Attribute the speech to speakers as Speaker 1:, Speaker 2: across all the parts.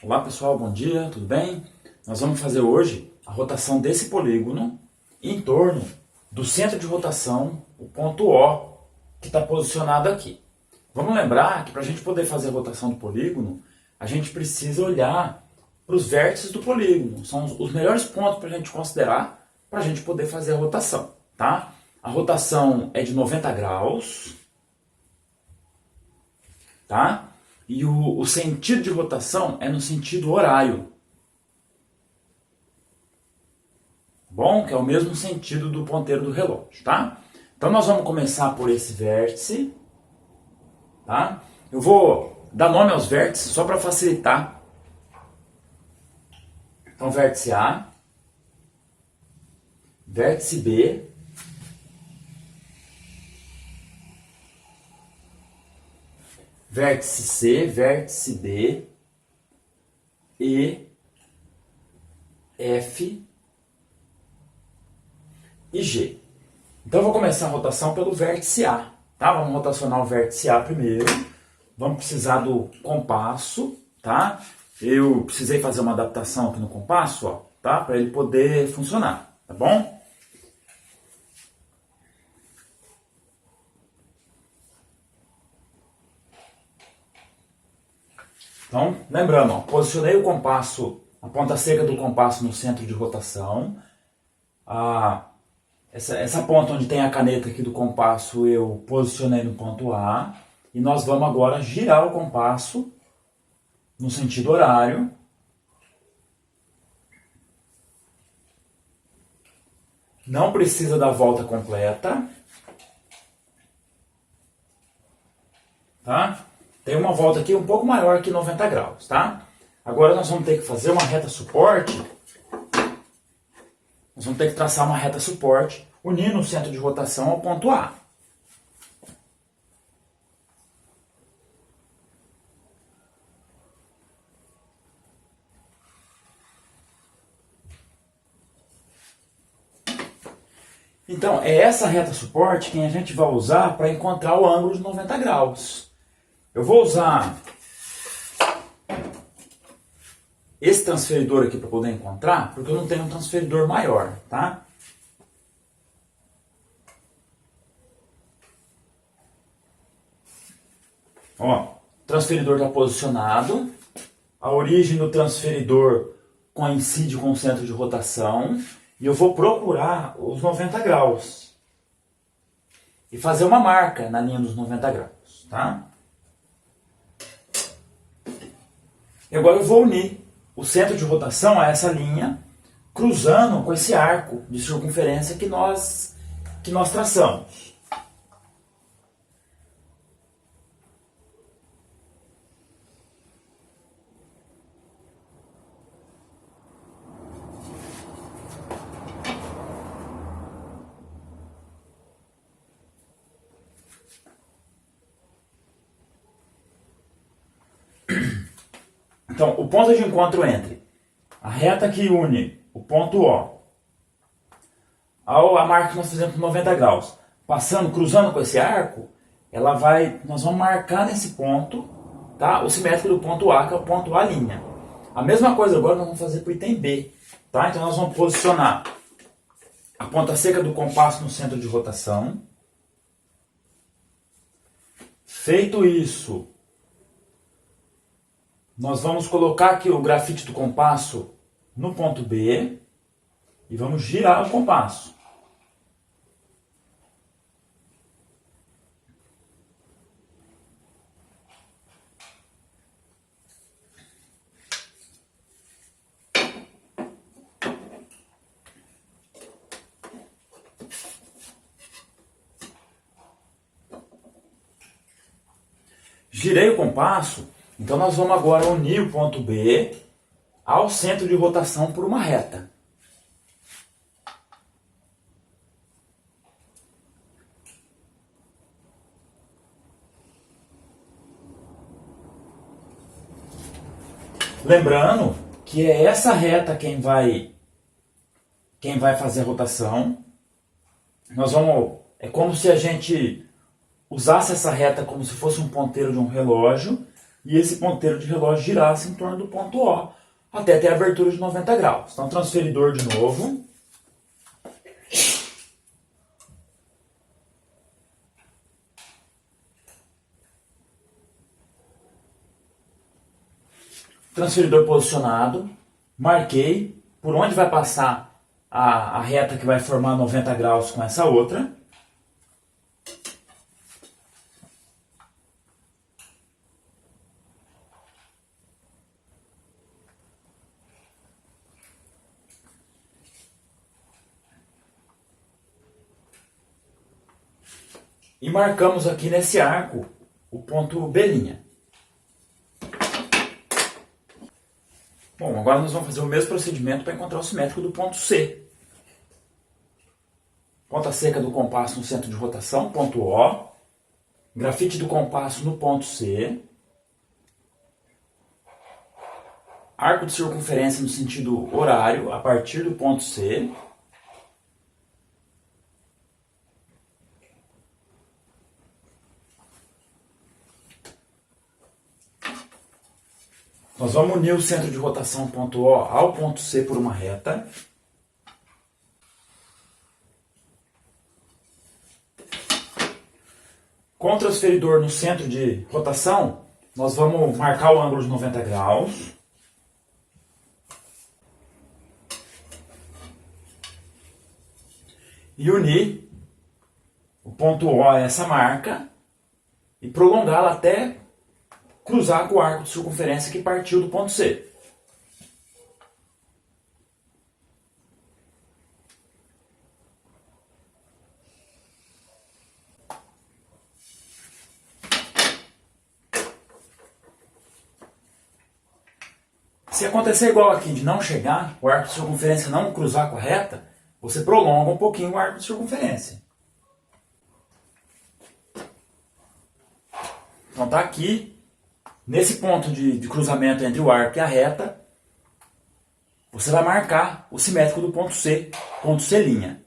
Speaker 1: Olá pessoal, bom dia, tudo bem? Nós vamos fazer hoje a rotação desse polígono em torno do centro de rotação, o ponto O, que está posicionado aqui. Vamos lembrar que para a gente poder fazer a rotação do polígono, a gente precisa olhar para os vértices do polígono. São os melhores pontos para a gente considerar para a gente poder fazer a rotação, tá? A rotação é de 90 graus, tá? E o sentido de rotação é no sentido horário. Bom, que é o mesmo sentido do ponteiro do relógio, tá? Então nós vamos começar por esse vértice, tá? Eu vou dar nome aos vértices só para facilitar. Então vértice A, vértice B, vértice C, vértice D, E, F e G. Então eu vou começar a rotação pelo vértice A, tá? Vamos rotacionar o vértice A primeiro. Vamos precisar do compasso, tá? Eu precisei fazer uma adaptação aqui no compasso, ó, tá? Para ele poder funcionar, tá bom? Então, lembrando, ó, posicionei o compasso, a ponta seca do compasso no centro de rotação. Essa ponta onde tem a caneta aqui do compasso eu posicionei no ponto A. E nós vamos agora girar o compasso no sentido horário. Não precisa da volta completa. Tá? Tem uma volta aqui um pouco maior que 90 graus, tá? Agora nós vamos ter que fazer uma reta suporte. Nós vamos ter que traçar uma reta suporte, unindo o centro de rotação ao ponto A. Então, é essa reta suporte que a gente vai usar para encontrar o ângulo de 90 graus. Eu vou usar esse transferidor aqui para poder encontrar, porque eu não tenho um transferidor maior, tá? Ó, o transferidor está posicionado, a origem do transferidor coincide com o centro de rotação, e eu vou procurar os 90 graus e fazer uma marca na linha dos 90 graus, tá? E agora eu vou unir o centro de rotação a essa linha, cruzando com esse arco de circunferência que nós traçamos. Então, o ponto de encontro entre a reta que une o ponto O a marca que nós fizemos por 90 graus, cruzando com esse arco, nós vamos marcar nesse ponto, tá? O simétrico do ponto A, que é o ponto A'. A mesma coisa agora nós vamos fazer para o item B, tá? Então nós vamos posicionar a ponta seca do compasso no centro de rotação. Feito isso, nós vamos colocar aqui o grafite do compasso no ponto B e vamos girar o compasso. Girei o compasso. Então nós vamos agora unir o ponto B ao centro de rotação por uma reta. Lembrando que é essa reta quem vai fazer a rotação. É como se a gente usasse essa reta como se fosse um ponteiro de um relógio. e esse ponteiro de relógio girasse em torno do ponto O, até ter a abertura de 90 graus. Então, transferidor de novo. Transferidor posicionado. Marquei por onde vai passar a reta que vai formar 90 graus com essa outra. E marcamos aqui nesse arco o ponto B'. Bom, agora nós vamos fazer o mesmo procedimento para encontrar o simétrico do ponto C. Ponta seca do compasso no centro de rotação, ponto O. Grafite do compasso no ponto C. Arco de circunferência no sentido horário, a partir do ponto C. Nós vamos unir o centro de rotação ponto O ao ponto C por uma reta. Com o transferidor no centro de rotação, nós vamos marcar o ângulo de 90 graus. E unir o ponto O a essa marca e prolongá-la até cruzar com o arco de circunferência que partiu do ponto C. Se acontecer igual aqui, de não chegar, o arco de circunferência não cruzar com a reta, você prolonga um pouquinho o arco de circunferência. Então tá aqui, nesse ponto de cruzamento entre o arco e a reta, você vai marcar o simétrico do ponto C, ponto C'.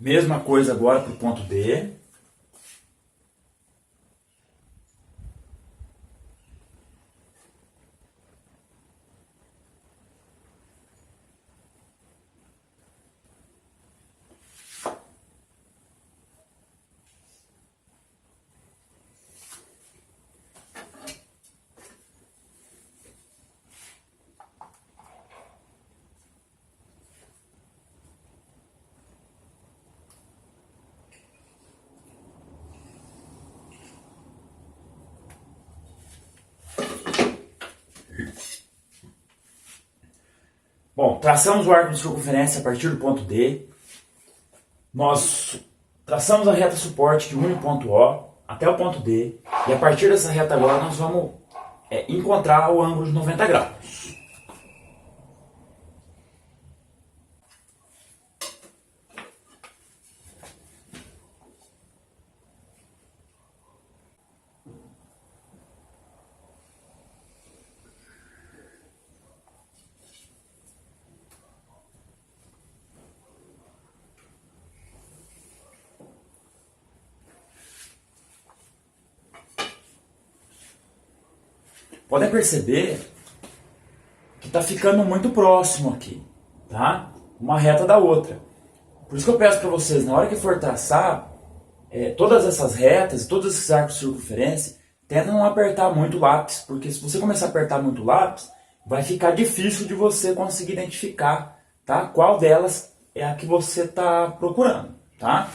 Speaker 1: Mesma coisa agora para o ponto D. Bom, traçamos o arco de circunferência a partir do ponto D. Nós traçamos a reta suporte que une o ponto O até o ponto D. E a partir dessa reta agora nós vamos encontrar o ângulo de 90 graus. Podem perceber que está ficando muito próximo aqui, tá? Uma reta da outra. Por isso que eu peço para vocês, na hora que for traçar, todas essas retas e todos esses arcos de circunferência, tenta não apertar muito o lápis, porque se você começar a apertar muito o lápis, vai ficar difícil de você conseguir identificar, tá? Qual delas é a que você está procurando, tá?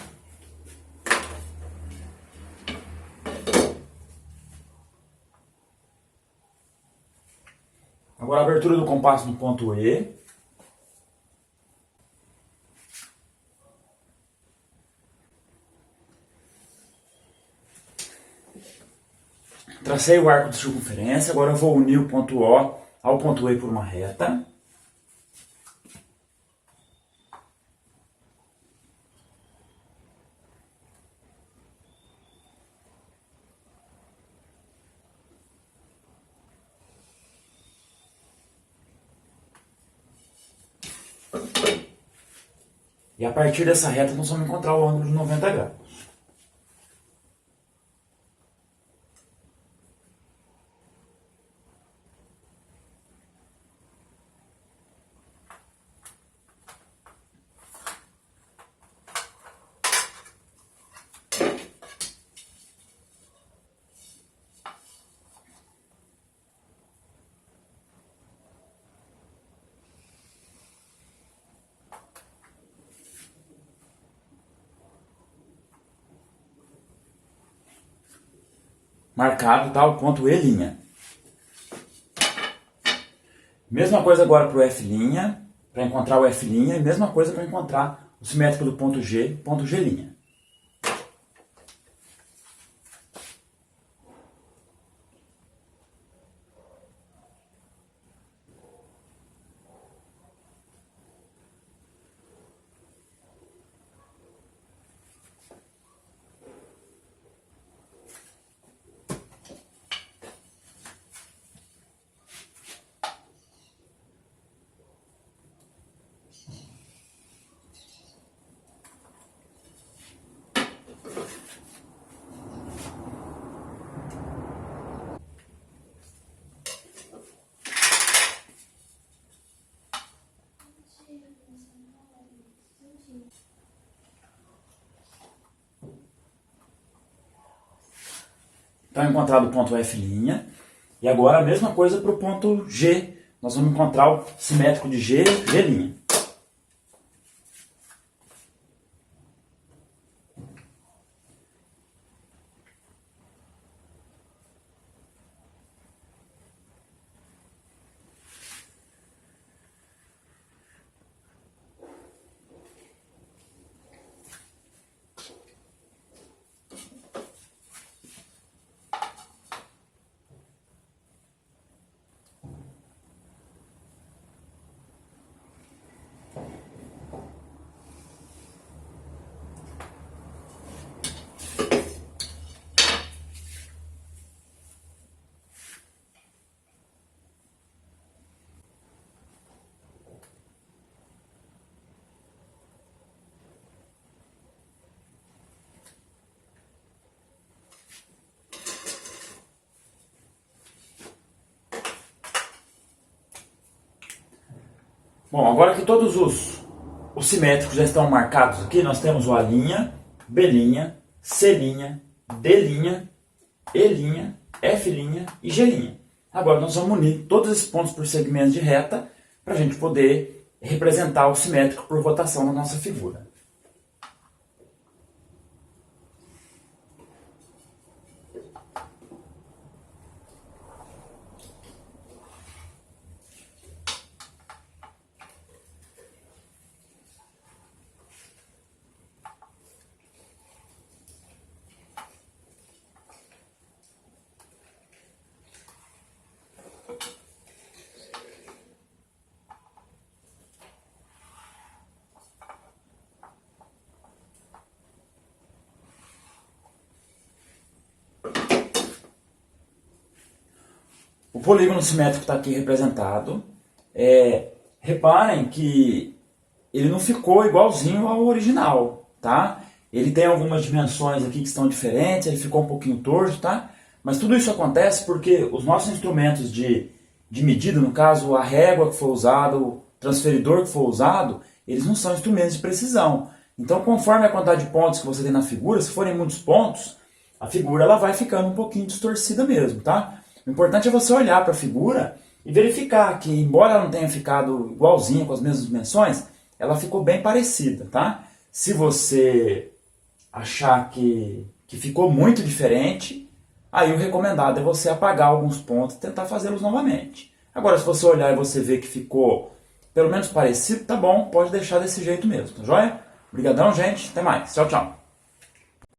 Speaker 1: Agora a abertura do compasso no ponto E. Tracei o arco de circunferência, agora eu vou unir o ponto O ao ponto E por uma reta. E a partir dessa reta nós vamos encontrar o ângulo de 90 graus. marcado, tá? O ponto E'. Mesma coisa agora para o F', para encontrar o F', e mesma coisa para encontrar o simétrico do ponto G'. Então, encontrado o ponto F', e agora a mesma coisa para o ponto G. Nós vamos encontrar o simétrico de G'. Bom, agora que todos os simétricos já estão marcados aqui, nós temos o A', B', C', D', E', F' e G'. Agora nós vamos unir todos esses pontos por segmentos de reta para a gente poder representar o simétrico por rotação na nossa figura. O polígono simétrico está aqui representado. Reparem que ele não ficou igualzinho ao original, tá? Ele tem algumas dimensões aqui que estão diferentes, ele ficou um pouquinho torto, tá? Mas tudo isso acontece porque os nossos instrumentos de medida, no caso a régua que foi usada, o transferidor que foi usado, eles não são instrumentos de precisão. Então, conforme a quantidade de pontos que você tem na figura, se forem muitos pontos, a figura ela vai ficando um pouquinho distorcida mesmo, tá? O importante é você olhar para a figura e verificar que, embora ela não tenha ficado igualzinha com as mesmas dimensões, ela ficou bem parecida, tá? Se você achar que ficou muito diferente, aí o recomendado é você apagar alguns pontos e tentar fazê-los novamente. Agora, se você olhar e você ver que ficou pelo menos parecido, tá bom, pode deixar desse jeito mesmo, tá joia? Obrigadão, gente, até mais, tchau, tchau.